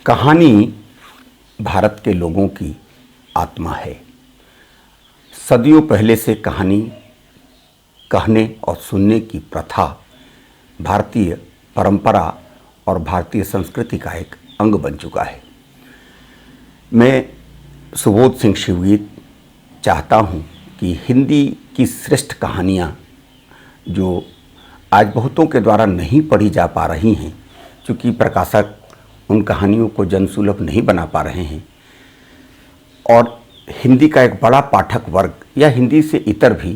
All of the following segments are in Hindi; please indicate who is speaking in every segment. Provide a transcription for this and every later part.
Speaker 1: कहानी भारत के लोगों की आत्मा है। सदियों पहले से कहानी कहने और सुनने की प्रथा भारतीय परंपरा और भारतीय संस्कृति का एक अंग बन चुका है। मैं सुबोध सिंह शिवगीत चाहता हूं कि हिंदी की श्रेष्ठ कहानियां जो आज बहुतों के द्वारा नहीं पढ़ी जा पा रही हैं, क्योंकि प्रकाशक उन कहानियों को जनसुलभ नहीं बना पा रहे हैं और हिंदी का एक बड़ा पाठक वर्ग या हिंदी से इतर भी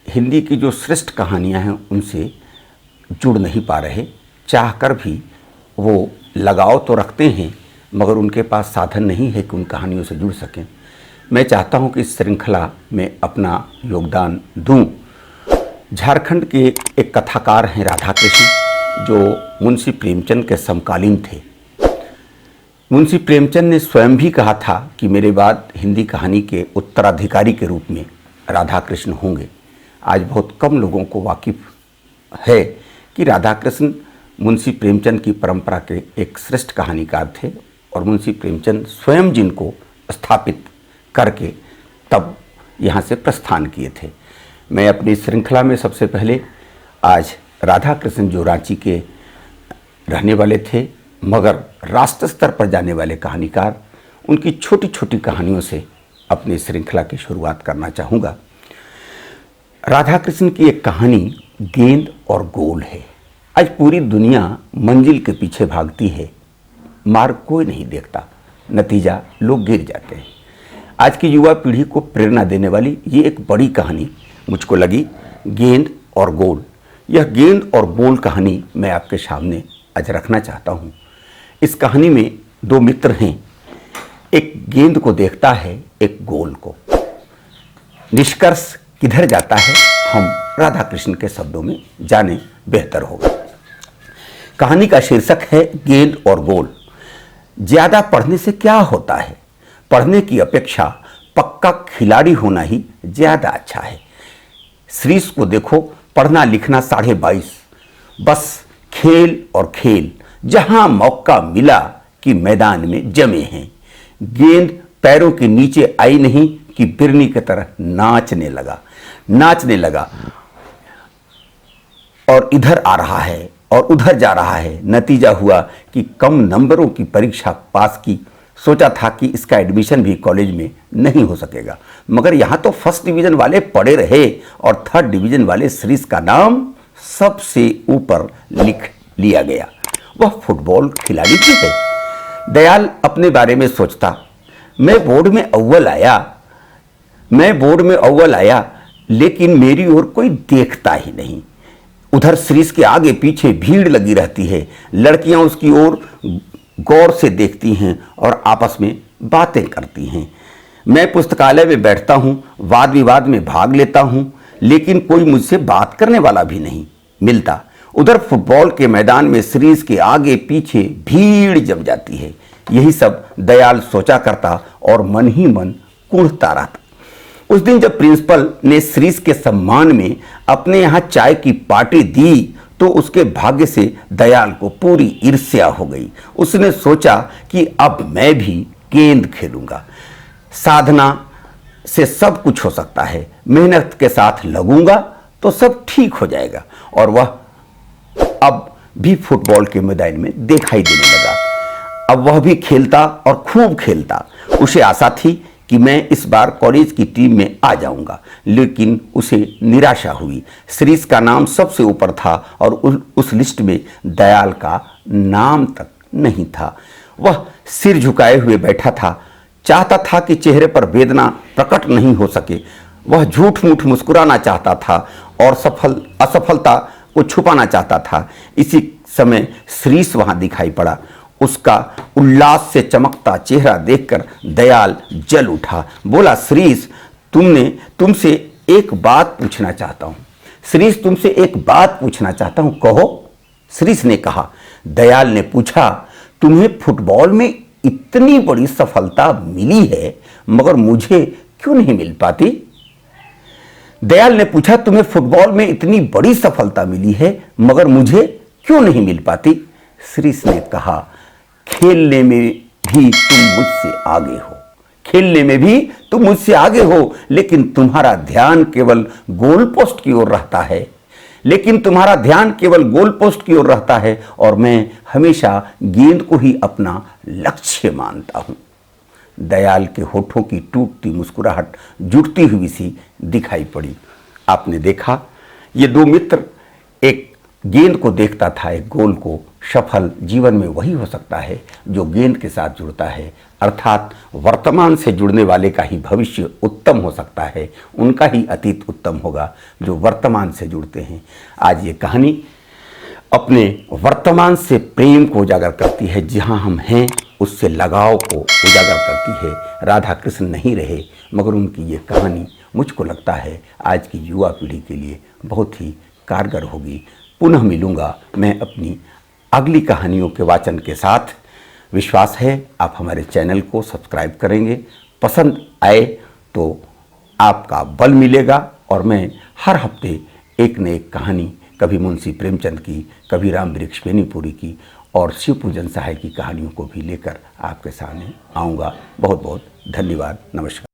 Speaker 1: हिंदी की जो श्रेष्ठ कहानियां हैं उनसे जुड़ नहीं पा रहे, चाहकर भी वो लगाव तो रखते हैं मगर उनके पास साधन नहीं है कि उन कहानियों से जुड़ सकें। मैं चाहता हूं कि इस श्रृंखला में अपना योगदान दूं। झारखंड के एक कथाकार हैं राधा कृष्ण, जो मुंशी प्रेमचंद के समकालीन थे। मुंशी प्रेमचंद ने स्वयं भी कहा था कि मेरे बाद हिंदी कहानी के उत्तराधिकारी के रूप में राधा कृष्ण होंगे। आज बहुत कम लोगों को वाकिफ है कि राधा कृष्ण मुंशी प्रेमचंद की परंपरा के एक श्रेष्ठ कहानीकार थे और मुंशी प्रेमचंद स्वयं जिनको स्थापित करके तब यहाँ से प्रस्थान किए थे। मैं अपनी श्रृंखला में सबसे पहले आज राधा कृष्ण, जो रांची के रहने वाले थे मगर राष्ट्र स्तर पर जाने वाले कहानीकार, उनकी छोटी छोटी कहानियों से अपनी श्रृंखला की शुरुआत करना चाहूँगा। राधा कृष्ण की एक कहानी गेंद और गोल है। आज पूरी दुनिया मंजिल के पीछे भागती है, मार्ग कोई नहीं देखता, नतीजा लोग गिर जाते हैं। आज की युवा पीढ़ी को प्रेरणा देने वाली ये एक बड़ी कहानी मुझको लगी, गेंद और गोल। यह गेंद और गोल कहानी मैं आपके सामने आज रखना चाहता हूँ। इस कहानी में दो मित्र हैं, एक गेंद को देखता है, एक गोल को। निष्कर्ष किधर जाता है हम राधा कृष्ण के शब्दों में जाने बेहतर होगा। कहानी का शीर्षक है गेंद और गोल। ज्यादा पढ़ने से क्या होता है? पढ़ने की अपेक्षा पक्का खिलाड़ी होना ही ज्यादा अच्छा है। श्रीश को देखो, पढ़ना लिखना 22.5, बस खेल और खेल, जहां मौका मिला कि मैदान में जमे हैं। गेंद पैरों के नीचे आई नहीं कि बिरनी की तरह नाचने लगा और इधर आ रहा है और उधर जा रहा है। नतीजा हुआ कि कम नंबरों की परीक्षा पास की। सोचा था कि इसका एडमिशन भी कॉलेज में नहीं हो सकेगा, मगर यहां तो फर्स्ट डिवीजन वाले पड़े रहे और थर्ड डिवीजन वाले श्रीश का नाम सबसे ऊपर लिख लिया गया। वह फुटबॉल खिलाड़ी की है। दयाल अपने बारे में सोचता, मैं बोर्ड में अव्वल आया लेकिन मेरी ओर कोई देखता ही नहीं। उधर श्रीश के आगे पीछे भीड़ लगी रहती है। लड़कियां उसकी ओर गौर से देखती हैं और आपस में बातें करती हैं। मैं पुस्तकालय में बैठता हूं, वाद विवाद में भाग लेता हूं, लेकिन कोई मुझसे बात करने वाला भी नहीं मिलता। उधर फुटबॉल के मैदान में श्रीश के आगे पीछे भीड़ जम जाती है। यही सब दयाल सोचा करता और मन ही मन कुढ़ता रहता। उस दिन जब प्रिंसिपल ने श्रीश के सम्मान में अपने यहाँ चाय की पार्टी दी तो उसके भाग्य से दयाल को पूरी ईर्ष्या हो गई। उसने सोचा कि अब मैं भी गेंद खेलूंगा। साधना से सब कुछ हो सकता है, मेहनत के साथ लगूंगा तो सब ठीक हो जाएगा। और वह अब भी फुटबॉल के मैदान में दिखाई देने लगा। अब वह भी खेलता और खूब खेलता। उसे आशा थी कि मैं इस बार कॉलेज की टीम में आ जाऊंगा, लेकिन उसे निराशा हुई। श्रीश का नाम सबसे ऊपर था और उस लिस्ट में दयाल का नाम तक नहीं था। वह सिर झुकाए हुए बैठा था, चाहता था कि चेहरे पर वेदना प्रकट नहीं हो सके। वह झूठ मूठ मुस्कुराना चाहता था और असफलता को छुपाना चाहता था। इसी समय श्रीश वहां दिखाई पड़ा। उसका उल्लास से चमकता चेहरा देखकर दयाल जल उठा। बोला, श्रीश, तुमसे एक बात पूछना चाहता हूं। श्रीश, तुमसे एक बात पूछना चाहता हूं, कहो। श्रीश ने कहा। दयाल ने पूछा, तुम्हें फुटबॉल में इतनी बड़ी सफलता मिली है मगर मुझे क्यों नहीं मिल पाती? दयाल ने पूछा, तुम्हें फुटबॉल में इतनी बड़ी सफलता मिली है मगर मुझे क्यों नहीं मिल पाती? श्रीश ने कहा, खेलने में भी तुम मुझसे आगे हो, खेलने में भी तुम मुझसे आगे हो, लेकिन तुम्हारा ध्यान केवल गोल पोस्ट की ओर रहता है, लेकिन तुम्हारा ध्यान केवल गोल पोस्ट की ओर रहता है, और मैं हमेशा गेंद को ही अपना लक्ष्य मानता हूं। दयाल के होठों की टूटती मुस्कुराहट जुटती हुई सी दिखाई पड़ी। आपने देखा, ये दो मित्र, एक गेंद को देखता था, एक गोल को। सफल जीवन में वही हो सकता है जो गेंद के साथ जुड़ता है, अर्थात वर्तमान से जुड़ने वाले का ही भविष्य उत्तम हो सकता है, उनका ही अतीत उत्तम होगा जो वर्तमान से जुड़ते हैं। आज ये कहानी अपने वर्तमान से प्रेम को उजागर करती है, जहां हम हैं उससे लगाव को उजागर करती है। राधा कृष्ण नहीं रहे, मगर उनकी ये कहानी मुझको लगता है आज की युवा पीढ़ी के लिए बहुत ही कारगर होगी। पुनः मिलूंगा मैं अपनी अगली कहानियों के वाचन के साथ। विश्वास है आप हमारे चैनल को सब्सक्राइब करेंगे, पसंद आए तो आपका बल मिलेगा, और मैं हर हफ्ते एक न एक कहानी, कभी मुंशी प्रेमचंद की, कभी राम वृक्ष बेनीपुरी की और शिव पूजन सहाय की कहानियों को भी लेकर आपके सामने आऊँगा। बहुत बहुत धन्यवाद। नमस्कार।